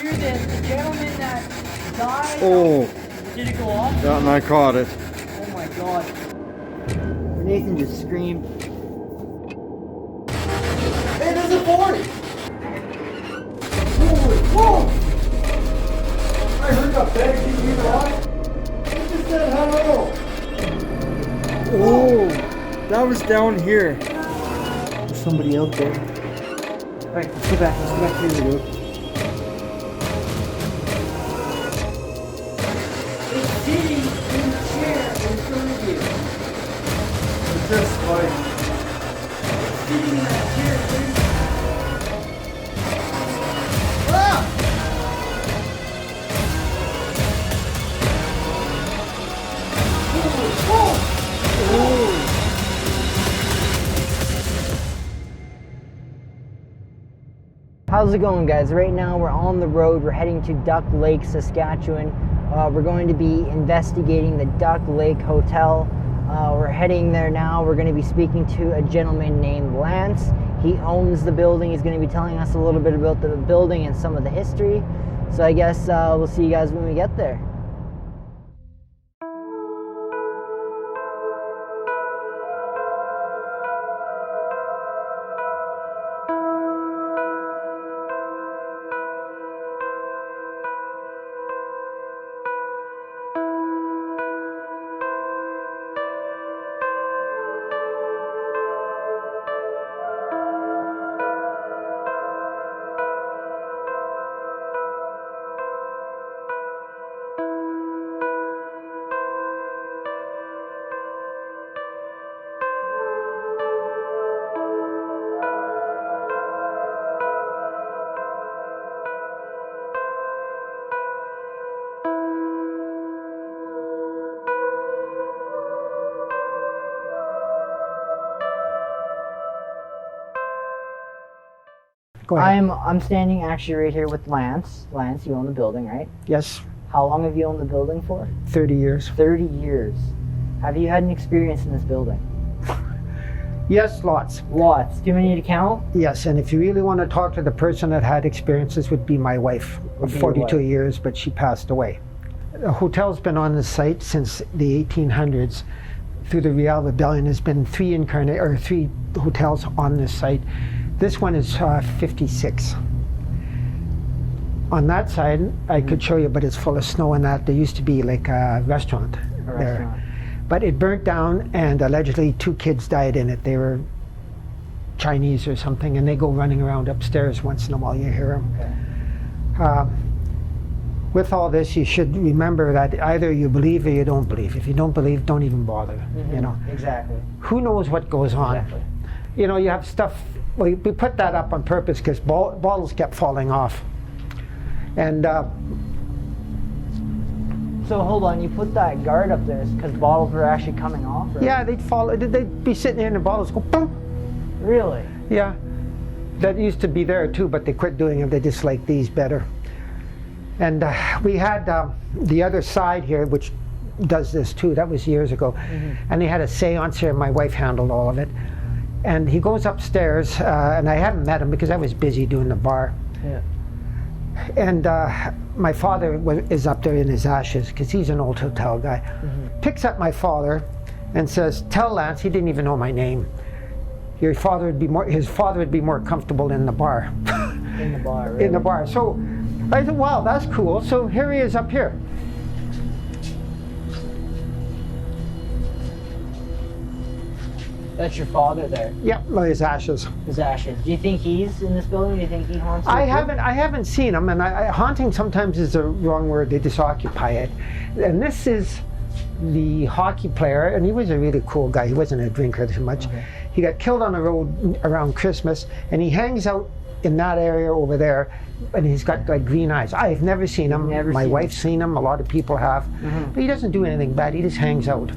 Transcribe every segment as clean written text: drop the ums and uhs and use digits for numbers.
hear this? The gentleman that died. Oh. Did it go off? Yeah, and I caught it. Oh my god. Nathan just screamed. Hey, there's a 40! Holy, whoa! I heard a bag keep you alive. It just said hello. Oh, that was down here. There's somebody out there. Alright, let's go back. Let's go back here. Here we go. It's sitting in the chair in front of you. It's just like, Sitting in that chair, dude. ah! Holy, whoa! How's it going, guys? Right now we're on the road. We're heading to Duck Lake, Saskatchewan. We're going to be investigating the Duck Lake Hotel. We're heading there now. We're going to be speaking to a gentleman named Lance. He owns the building. He's going to be telling us a little bit about the building and some of the history. So I guess we'll see you guys when we get there. Go ahead. I'm standing actually right here with Lance. Lance, you own the building, right? Yes, How long have you owned the building for? 30 years. 30 years. Have you had an experience in this building? Yes, lots. Lots. Do you need to count? Yes, and if you really want to talk to the person that had experiences, would be my wife of Would be your 42 wife. years, but she passed away. The hotel's been on the site since the 1800s. Through the Riel Rebellion, there's been three hotels on this site. This one is 56. On that side, I could show you, but it's full of snow and that. There used to be like a restaurant there. restaurant. But it burnt down, and allegedly 2 kids died in it. They were Chinese or something, and they go running around upstairs once in a while. You hear them. Okay. With all this, you should remember that either you believe or you don't believe. If you don't believe, don't even bother. You know, Exactly. who knows what goes on? Exactly. You know, you have stuff. We put that up on purpose because bottles kept falling off, and So hold on, you put that guard up there because bottles were actually coming off? Right? yeah, they'd fall. They'd be sitting there and the bottles go boom. Really? Yeah, that used to be there too, but they quit doing it. They just like these better. And we had the other side here, which does this too. That was years ago. And they had a seance here, and my wife handled all of it. And he goes upstairs, and I haven't met him because I was busy doing the bar. Yeah. And my father is up there in his ashes because he's an old hotel guy. Picks up my father and says, "Tell Lance," he didn't even know my name, his father would be more comfortable in the bar." In the bar, really? In the bar. So I said, "Wow, that's cool." So here he is up here. That's your father there. Yep, his ashes. His ashes. Do you think he's in this building? Do you think he haunts I it too? haven't seen him, and haunting sometimes is the wrong word. They just occupy it. And this is the hockey player, and he was a really cool guy. He wasn't a drinker too much. Okay. He got killed on the road around Christmas, and he hangs out in that area over there, and he's got like green eyes. I've never seen him. Never My seen wife's seen him. A lot of people have, but he doesn't do anything bad. He just hangs out.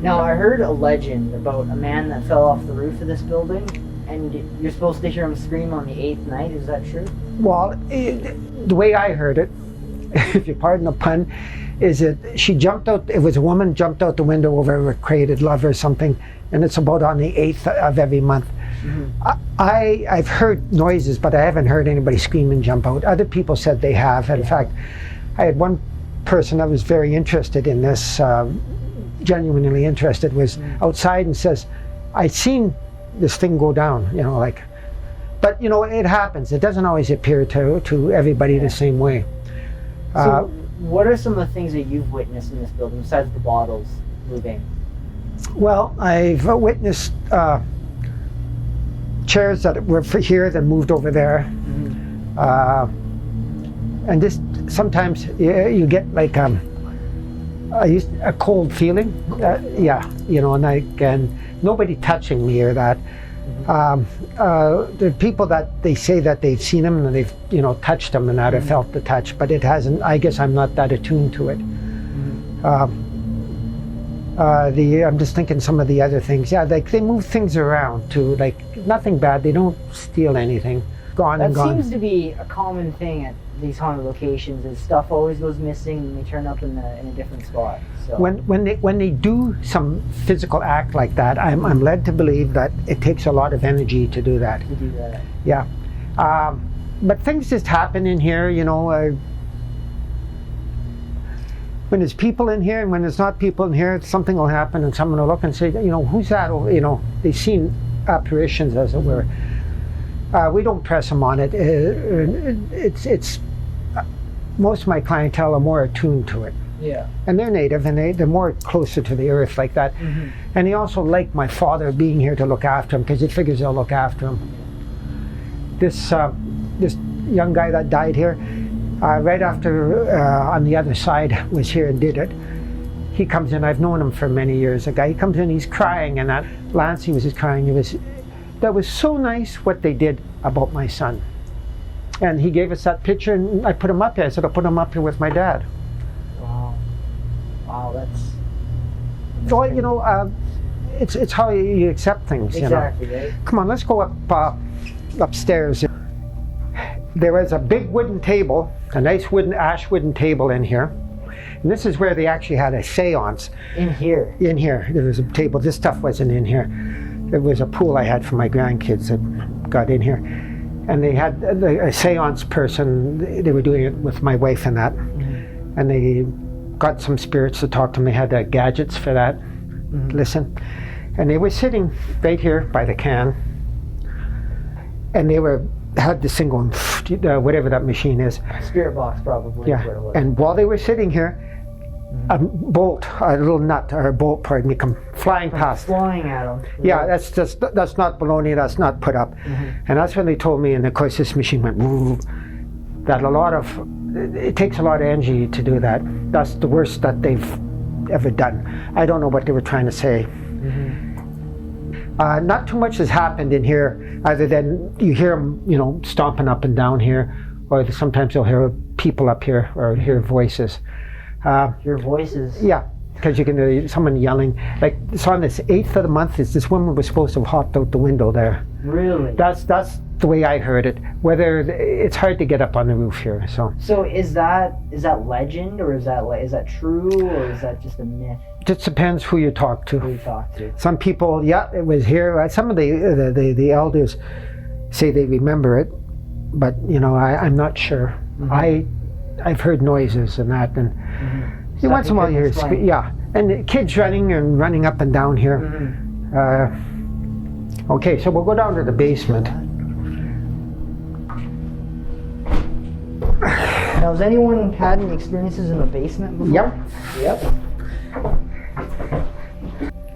Now, I heard a legend about a man that fell off the roof of this building, and you're supposed to hear him scream on the 8th night. Is that true? Well, the way I heard it, if you pardon the pun, is that she jumped out. It was a woman jumped out the window over a created love or something, and it's about on the 8th of every month. I've heard noises, but I haven't heard anybody scream and jump out. Other people said they have. In fact, I had one person that was very interested in this, genuinely interested, was outside and says, I'd seen this thing go down, you know, like, but you know, it happens. It doesn't always appear to everybody the same way. So what are some of the things that you've witnessed in this building besides the bottles moving? Well, I've witnessed chairs that were for here that moved over there. And just sometimes you get like a cold feeling. Yeah, you know, and nobody touching me or that. The people that they say that they've seen them and they've, you know, touched them and that have felt the touch, but it hasn't. I guess I'm not that attuned to it. I'm just thinking some of the other things. Yeah, like they move things around too. Like nothing bad. They don't steal anything. Gone and gone. That seems to be a common thing at these haunted locations. Is stuff always goes missing and they turn up in a different spot. So. When they do some physical act like that, I'm led to believe that it takes a lot of energy to do that. To do that. Yeah, but things just happen in here, you know. When there's people in here and when there's not people in here, something will happen and someone will look and say, you know, who's that? You know, they've seen apparitions, as it were. We don't press them on it. It's most of my clientele are more attuned to it. Yeah. And they're native and they're more closer to the earth like that. And they also like my father being here to look after him because he figures they'll look after him. This young guy that died here, right after on the other side was here and did it. He comes in, I've known him for many years, a guy, he comes in, he's crying, and that Lancey was just crying. That was so nice what they did about my son. And he gave us that picture and I put him up here. I said, I'll put him up here with my dad. Wow, that's... So, you know, it's how you accept things, exactly, you know. Right? Come on, let's go upstairs. There was a big wooden table, a nice ash wooden table in here. And this is where they actually had a seance. In here? In here. There was a table. This stuff wasn't in here. There was a pool I had for my grandkids that got in here. And they had a seance person. They were doing it with my wife and that. And they got some spirits to talk to them. They had gadgets for that. Listen. And they were sitting right here by the can. And they had this thing going, whatever that machine is. Spirit box, probably. Yeah. And while they were sitting here, a little nut or a bolt, pardon me, come flying past. Flying at them. Yeah, that's not baloney. That's not put up. And that's when they told me. And of course, this machine went. That it takes a lot of energy to do that. That's the worst that they've ever done. I don't know what they were trying to say. Not too much has happened in here, other than you hear them, you know, stomping up and down here, or sometimes you'll hear people up here or hear voices. Your voices? Yeah, because you can hear someone yelling. Like, it's on this 8th of the month, this woman was supposed to have hopped out the window there. Really? That's the way I heard it. Whether it's hard to get up on the roof here, so. So is that legend, or is that true, or is that just a myth? Just depends who you talk to. Who you talk to. Some people, yeah, it was here. Some of the elders say they remember it, but you know, I'm not sure. I've heard noises and that, and once in a while you hear, yeah, and the kids running up and down here. Okay, so we'll go down to the basement. Now, has anyone had any experiences in the basement before? Yep.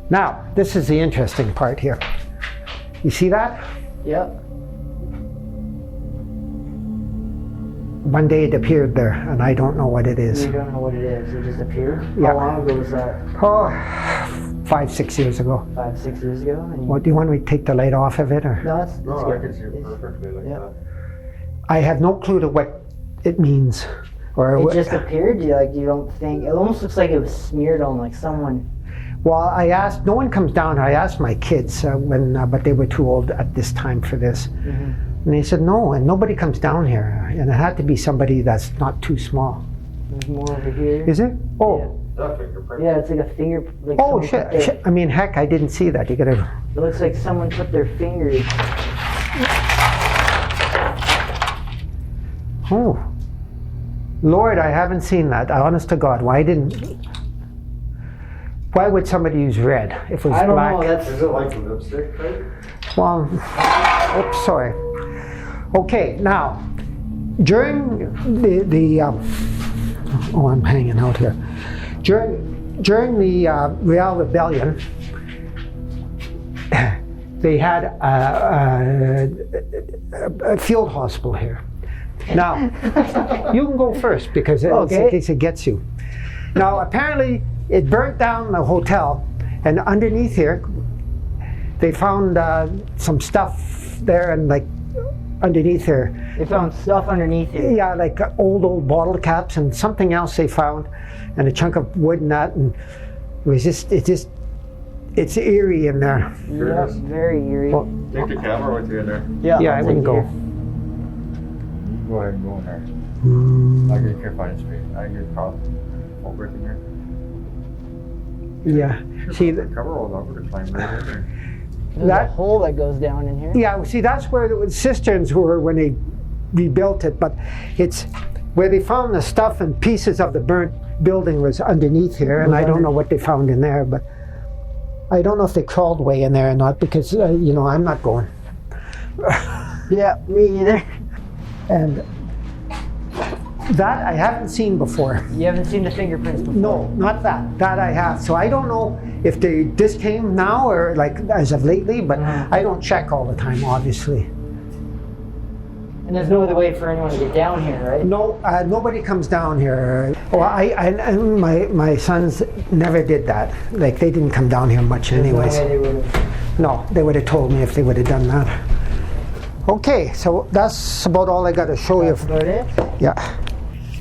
Now, this is the interesting part here. You see that? Yep. One day it appeared there, and I don't know what it is. You don't know what it is? It just appeared? Yeah. How long ago was that? Oh, 5-6 years ago. 5-6 years ago? What, do you want me to take the light off of it? Or? No, that's No, good. I can see it perfectly like that. I have no clue to what it means. It just appeared? You don't think? It almost looks like it was smeared on like someone. Well, I asked, no one comes down. I asked my kids but they were too old at this time for this. And they said no, and nobody comes down here. And it had to be somebody that's not too small. There's more over here. Is it? Oh, a fingerprint. Yeah, it's like a finger. Like Oh, someone shit, put their- shit. I mean, heck, I didn't see that. You gotta... It looks like someone put their fingers. Oh. Lord, I haven't seen that. Honest to God, why would somebody use red if it was I don't black? know. That's Is it like lipstick, right? Well, oops, sorry. Okay, now, during the oh, I'm hanging out here. During the Real Rebellion, they had a field hospital here. Now, you can go first because Okay. in case it gets you. Now, apparently, it burnt down the hotel, and underneath here, they found some stuff there, and like underneath here, they found stuff underneath it. yeah, like old bottle caps and something else they found, and a chunk of wood and that, and it's eerie in there. Yeah, very eerie. Well, Take the camera with you in there. yeah, I I'll wouldn't take go. it. Go ahead and go in there. I'll get your fine straight. I get caught over in here. Yeah, see, The cover rolled over to climb right in there. There's a that- hole that goes down in here. yeah, see, that's where the cisterns were when they rebuilt it, but it's where they found the stuff and pieces of the burnt building was underneath here, and I don't know what they found in there, but I don't know if they crawled way in there or not, because, you know, I'm not going. Yeah, me either. And that I haven't seen before. You haven't seen the fingerprints before? No, not that. That I have. So I don't know if this came now or like as of lately, but I don't check all the time, obviously. And there's no other way for anyone to get down here, right? No, nobody comes down here. Well, and my sons never did that. Like they didn't come down here much anyways. No way they would've. No, they would have told me if they would have done that. Okay, so that's about all I got to show you. That's about it? Yeah.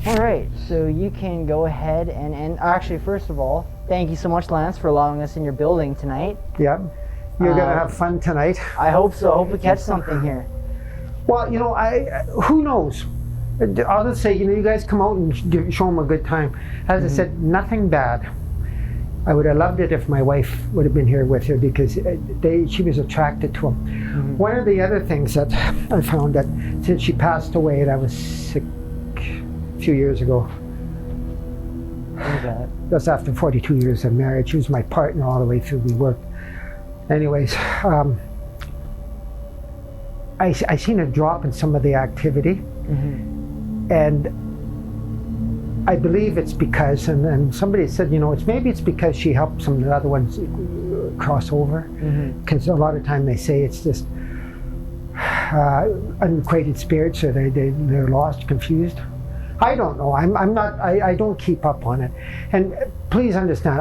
All right, so you can go ahead and actually, first of all, thank you so much, Lance, for allowing us in your building tonight. Yeah. You're gonna have fun tonight. I hope so. I hope we catch something here. Well, you know, who knows? I'll just say, you know, you guys come out and show them a good time. As I said, nothing bad. I would have loved it if my wife would have been here with her because she was attracted to him. One of the other things that I found that since she passed away, and I was sick a few years ago. That's after 42 years of marriage. She was my partner all the way through. We worked. Anyways, I seen a drop in some of the activity, and I believe it's because, and somebody said, you know, maybe it's because she helped some of the other ones cross over, because a lot of time they say it's just unacquainted spirits, or they're lost, confused. I don't know. I'm not. I don't keep up on it, and please understand.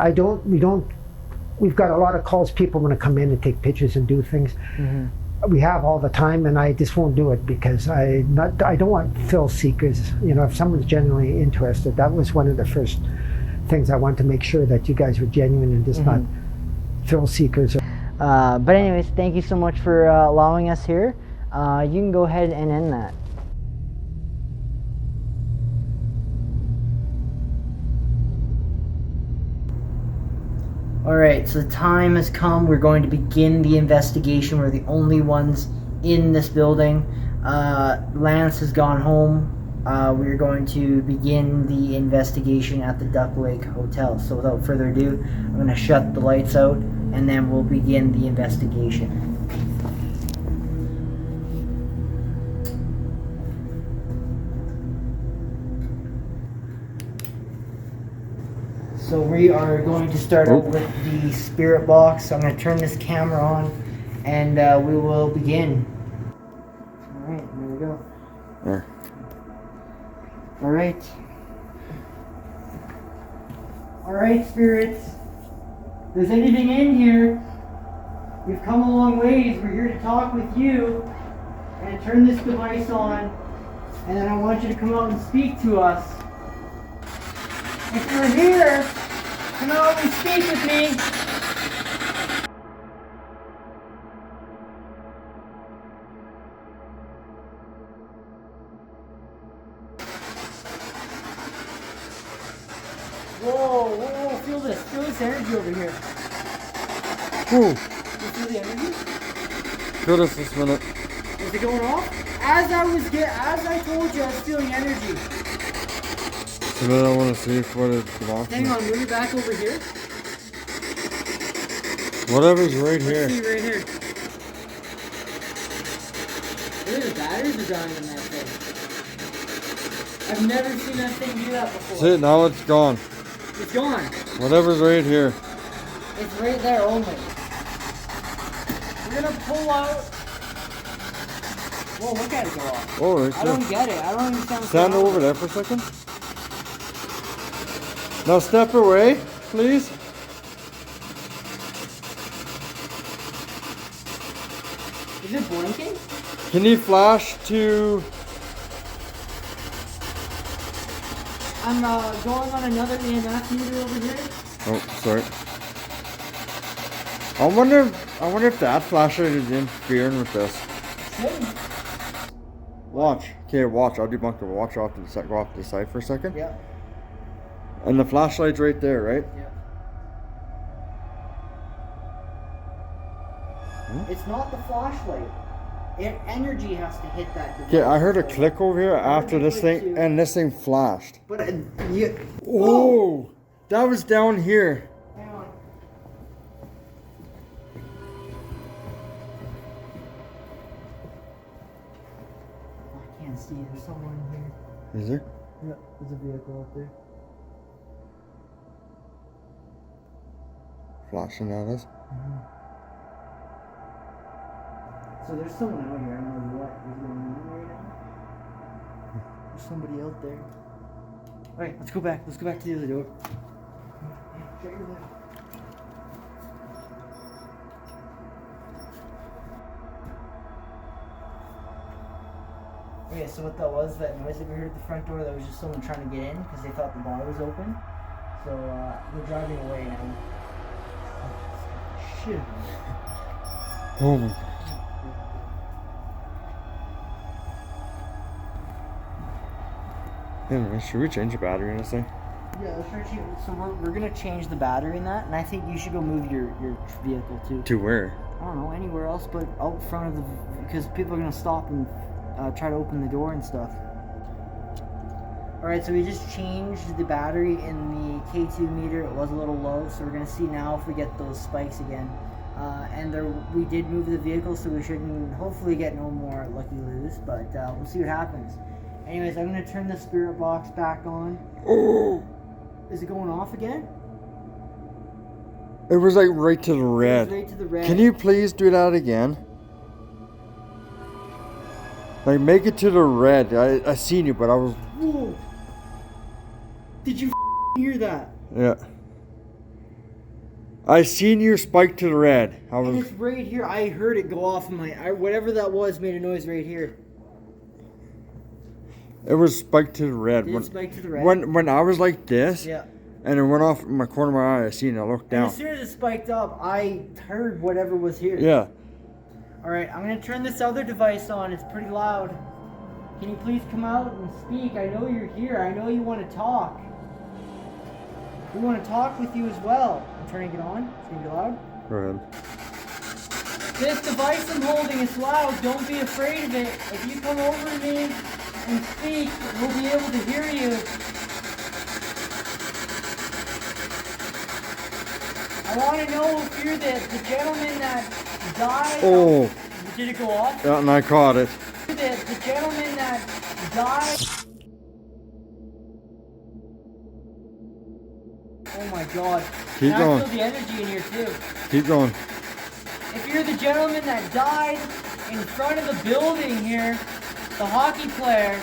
We've got a lot of calls. People want to come in and take pictures and do things. We have all the time, and I just won't do it because I don't want thrill seekers. You know, if someone's genuinely interested, that was one of the first things I wanted to make sure that you guys were genuine and just not thrill seekers. But anyways, thank you so much for allowing us here. You can go ahead and end that. Alright, so the time has come. We're going to begin the investigation. We're the only ones in this building. Lance has gone home. We're going to begin the investigation at the Duck Lake Hotel. So without further ado, I'm going to shut the lights out and then we'll begin the investigation. So we are going to start out with the spirit box. I'm going to turn this camera on and we will begin. Alright, here we go. Yeah. Alright. Alright, spirits. If there's anything in here, we've come a long ways. We're here to talk with you. And turn this device on. And then I want you to come out and speak to us. If you're here, come out and speak with me. Whoa, whoa. this. Feel this energy over here. Ooh. You feel the energy? Feel this minute. Is it going off? As I told you, I was feeling energy. So then I want to see what it belongs to. Hang on, move it back over here. Whatever's right here. Let's see right here. Look at the batteries are dying in that thing. I've never seen that thing do that before. See, now it's gone. It's gone. Whatever's right here. It's right there only. We're gonna pull out. Whoa, look at it go off. Oh, right I there. don't get it. I don't understand what's Stand going on. over there for a second. Now step away, please. Is it blinking? Can you flash to... I'm going on another EMF meter over here. Oh, sorry. I wonder if that flashlight is interfering with this. Hey. Watch. Okay, watch. I'll debunk the watch off to the side. Go off to the side for a second. Yeah. And the flashlight's right there, right? Yeah. It's not the flashlight. Energy has to hit that device. Okay, I heard a click over here after heard a this click thing, too. and this thing flashed. But Oh, that was down here. hang on. I can't see. There's someone here. Is there? Yeah, there's a vehicle up there. Flashing at us. So there's someone out here. I don't know what is going on right now. There's somebody out there. Alright, let's go back. Let's go back to the other door. Shut your door. Okay, so what that was, that noise that we heard at the front door, that was just someone trying to get in because they thought the bar was open. So we're driving away now. Shit. Oh my god. Anyway, should we change the battery in this thing? Yeah, let's try to change. So we're gonna change the battery in that, and I think you should go move your vehicle too. To where? I don't know, anywhere else but out front of the, because people are gonna stop and try to open the door and stuff. Alright, so we just changed the battery in the K2 meter. It was a little low, so we're gonna see now if we get those spikes again. And we did move the vehicle, so we shouldn't hopefully get no more lucky loos, but we'll see what happens. Anyways, I'm gonna turn the spirit box back on. Oh! Is it going off again? It was like right to the red. It's right to the red. Can you please do that again? Like make it to the red. I seen you, but I was... Whoa! Did you hear that? Yeah. I seen you spike to the red. I And was... it's right here. I heard it go off in my... whatever that was made a noise right here. It was spiked to the red. Did it spike to the red? When I was like this, Yeah. and it went off in my corner of my eye, I seen it. I looked And down. as soon as it spiked up, I heard whatever was here. Yeah. Alright, I'm going to turn this other device on. It's pretty loud. Can you please come out and speak? I know you're here. I know you want to talk. We want to talk with you as well. I'm turning it on. It's going to be loud. Go ahead. This device I'm holding is loud. Don't be afraid of it. If you come over to me and speak, we'll be able to hear you. I want to know if you're the gentleman that died. Oh. Did it go off? Yeah, and I caught it. The gentleman that died. Oh my god. Keep and going. I feel the energy in here too. Keep going. If you're the gentleman that died in front of the building here, the hockey player,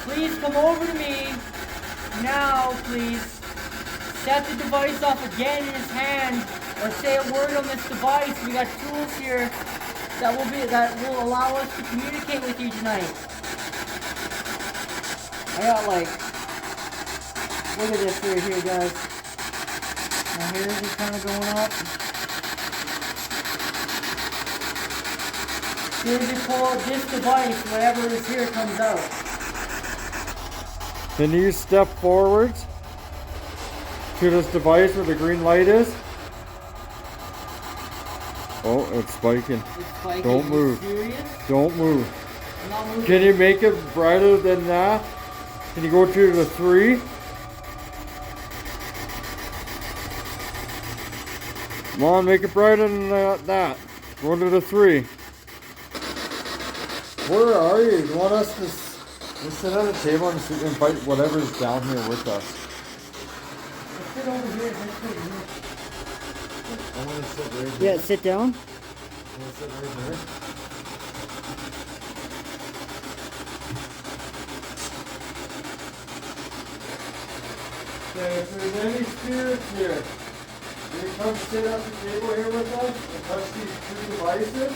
please come over to me now, please. Set the device off again in his hand, or say a word on this device. We got tools here that will allow us to communicate with you tonight. I got like, look at this right here, guys. My hairs are kind of going up. As soon as you pull out this device, whatever is here comes out. Can you step forwards? to this device where the green light is. Oh, it's spiking. It's spiking. Don't move. Serious? Don't move. I'm not moving. Can you make it brighter than that? Can you go to the 3? Come on, make it brighter than that. Go to the 3. Where are you? You want us to just sit at a table and invite whatever's down here with us? Sit over here. Let's sit here. I want to sit right here. Yeah, sit down. I want to sit right here. Okay, if there's any spirits here, you come sit at the table here with us and touch these 2 devices,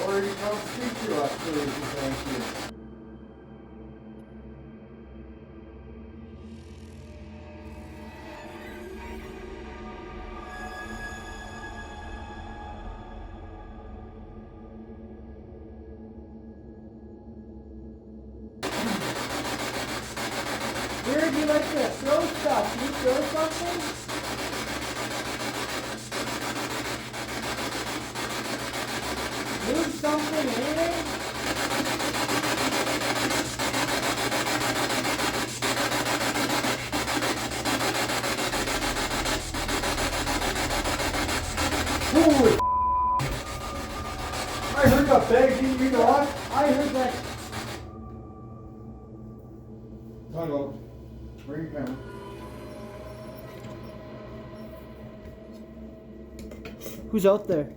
or you come speak to us, please, thank you. Where do you like to throw stuff? Can you throw something? Move something in? Holy I heard that bag, you know what? I heard that. Time out. Bring your camera. Who's out there?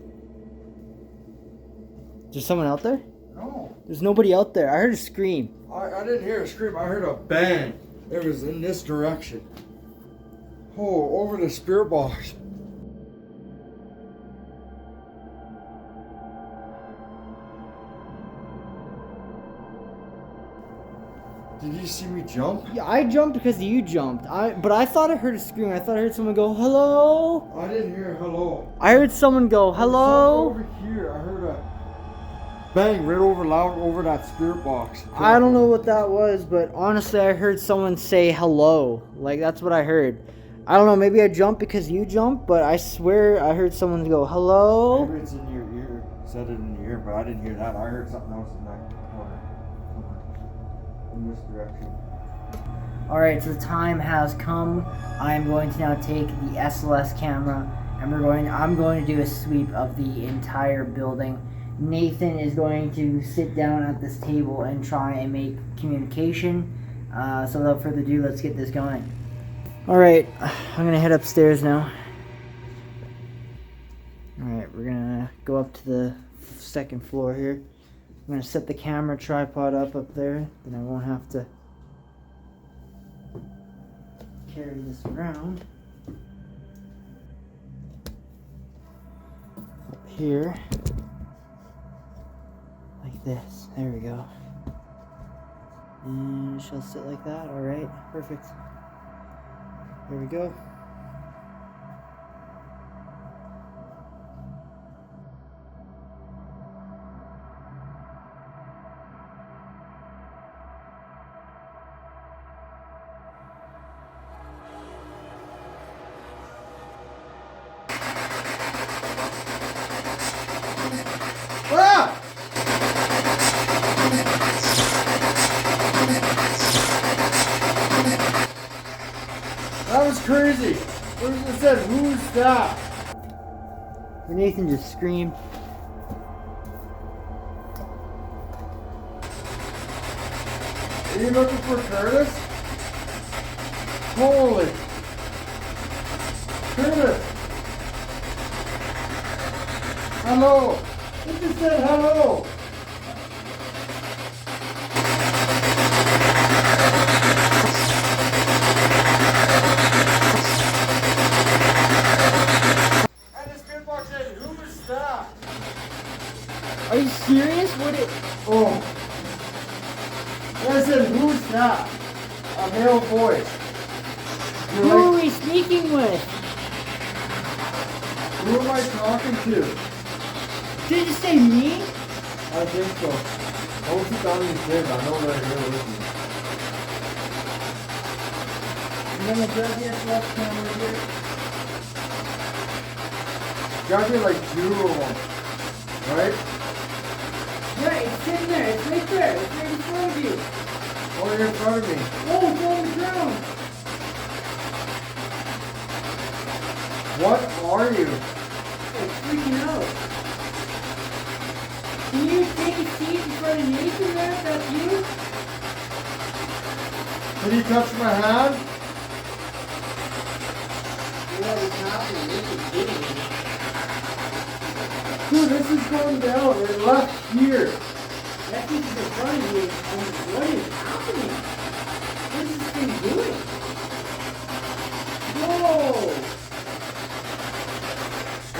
Is there someone out there? No. There's nobody out there. I heard a scream. I didn't hear a scream, I heard a bang. It was in this direction. Oh, over the spirit box. Did you see me jump? Yeah, I jumped because you jumped. But I thought I heard a scream. I thought I heard someone go, hello? I didn't hear hello. I heard someone go, hello? Over here, I heard a bang right over loud over that spirit box. I don't know what that was, but honestly, I heard someone say hello. Like, that's what I heard. I don't know, maybe I jumped because you jumped, but I swear I heard someone go, hello? Maybe it's in your ear. Said it in your ear, but I didn't hear that. I heard something else in that corner. In this direction. Alright, so the time has come. I'm going to now take the SLS camera and I'm going to do a sweep of the entire building. Nathan is going to sit down at this table and try and make communication. So without further ado, let's get this going. Alright, I'm going to head upstairs now. Alright, we're going to go up to the 2nd floor here. I'm going to set the camera tripod up there, then I won't have to carry this around. Up here. Like this. There we go. And she'll sit like that. Alright, perfect. There we go. Ah! That was crazy. It said, who's that? Nathan just screamed. Are you looking for Curtis? Holy. Curtis. Hello. It just said hello. And the spirit box said, who is that? Are you serious? What it? Oh. And I said, who's that? A male voice. You're Who are like, we speaking with? who am I talking to? Did you say me? I think so. I was down in the kids. I know they're here with me. And then the WSLS camera here. Gotta be like 2 of them, right? Yeah, it's sitting there. It's right there. It's right in front of you. Oh, you're in front of me. Oh, it's on the ground. What are you? It's freaking out. Can you take a seat in front of Nathan there? If that's you? Did he touch my hand? What is happening? This is hitting me. Dude, this is going down. It left here. That thing is in front of you. What is happening? What is this thing doing? Whoa!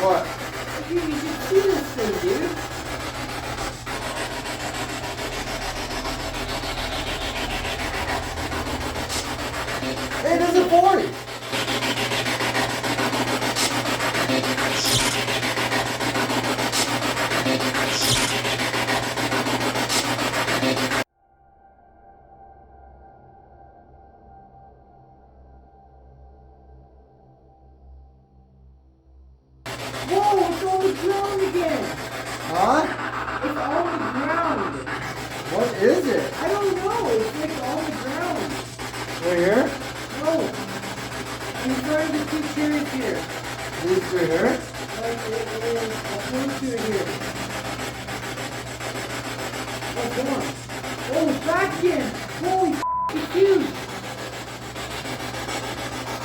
What? Dude, you should see this thing, dude. Hey, there's a 40. Whoa, it's on the ground again. Huh? It's on the ground. What is it? I don't know. It's like on the ground. Right here? No. In front of the 2 chairs here. These 2 here? Like it is. I'll point to it here. Oh, come on. Oh, it's back again. Holy it's huge.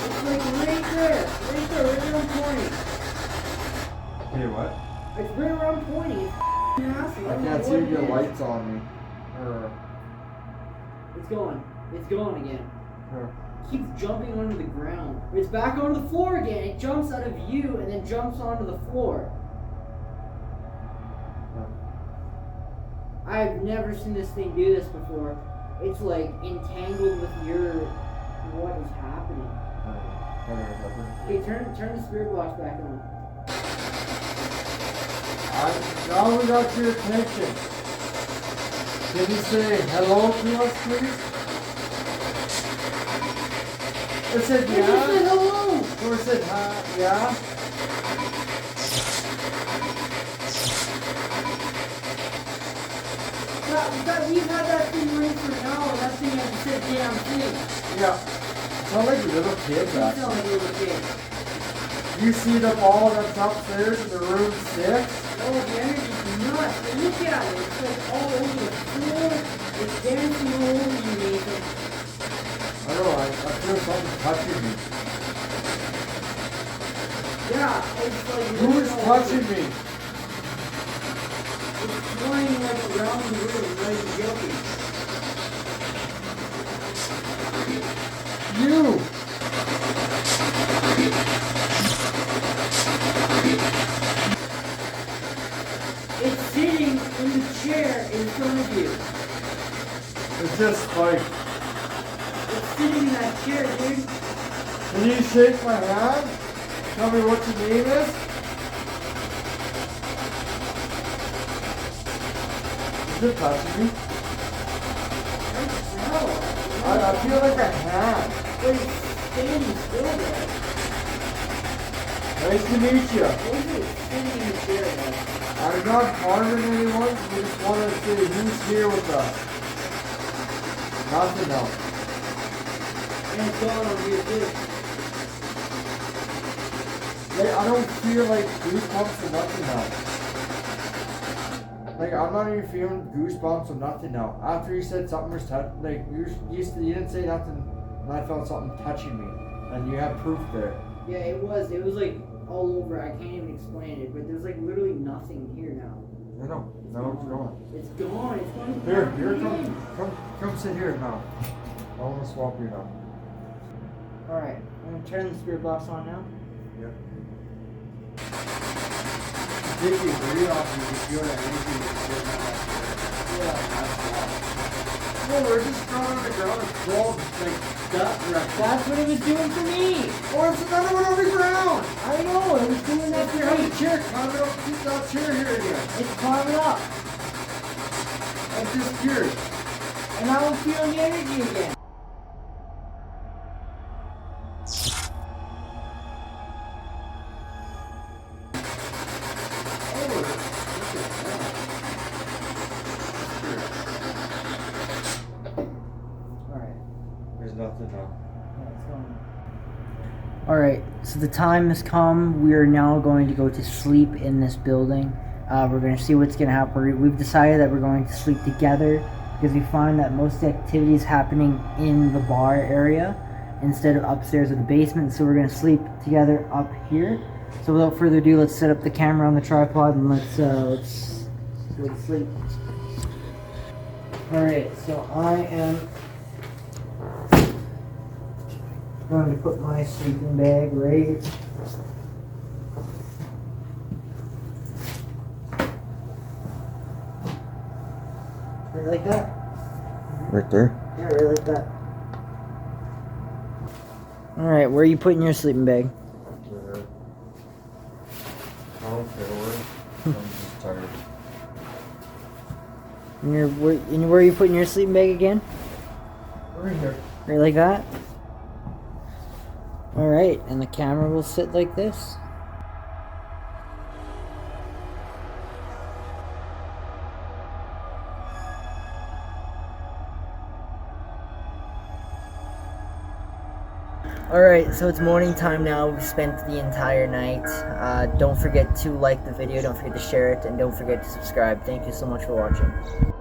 It's like right there. Right there, right around pointing. Hey, what? It's right around pointing. It's massive. I don't know can't what see it your is. lights on me. It's going. It's going again. Or, Keeps jumping onto the ground. It's back onto the floor again. It jumps out of you and then jumps onto the floor. I've never seen this thing do this before. It's like entangled with your what is happening. Okay, turn the spirit box back on. Now we got your attention. Can you say hello to us, please? It said It just said yeah. hello. Or it said yeah. We've had that thing running for an hour. That thing hasn't said damn thing. Yeah. Sound like a little kid, You sound actually. like a little kid. You see the ball that's upstairs in the room 6? Oh, the energy's nuts. But look at it. It's like all over the floor. It's dancing all over you, Nathan. I don't know, I feel something touching me. Yeah, it's like... Who is touching me? It's flying like around the room, not even joking. You! It's sitting in the chair in front of you. It's just like, It's sitting in that chair, dude. can you shake my hand? Tell me what your name is? Is it touching me? I feel like a hand. But it's standing still there. Nice to meet you. What is it sitting in the chair, though? I'm not harming anyone. We just want to say who's here with us. Nothing else. And it's going over your dick. Like, I don't feel like goosebumps or nothing now. Like, I'm not even feeling goosebumps or nothing now. After you said something was like, you didn't say nothing, and I felt something touching me. And you have proof there. Yeah, it was like all over. I can't even explain it, but there's like literally nothing here now. I know. No, it's gone. It's gone. It's going Here, come sit here now. I want to swap you now. Alright, I'm gonna turn the spirit box on now. Yep. Dickie, breathe off you. You feel that energy that's sitting on that chair. Yeah. No, we're just thrown on the ground and crawled like that direction. That's what it was doing for me! Oh, it's another one on the ground! I know, it was doing that If you for have me. a chair, climb it up, keep that chair here again. It's climbing up. I'm just curious. And now I'm feeling the energy again. nothing now. Alright, so the time has come. We are now going to go to sleep in this building. We're going to see what's going to happen. We've decided that we're going to sleep together because we find that most of the activity is happening in the bar area instead of upstairs or the basement. So we're going to sleep together up here. So without further ado, let's set up the camera on the tripod and let's sleep. Alright, so I am going to put my sleeping bag right like that. Right there? Yeah, right like that. Alright, where are you putting your sleeping bag? There. I don't care where. I'm just tired. And where are you putting your sleeping bag again? Right here. Right like that? Alright, and the camera will sit like this. Alright, so it's morning time now. We've spent the entire night. Don't forget to like the video, don't forget to share it, and don't forget to subscribe. Thank you so much for watching.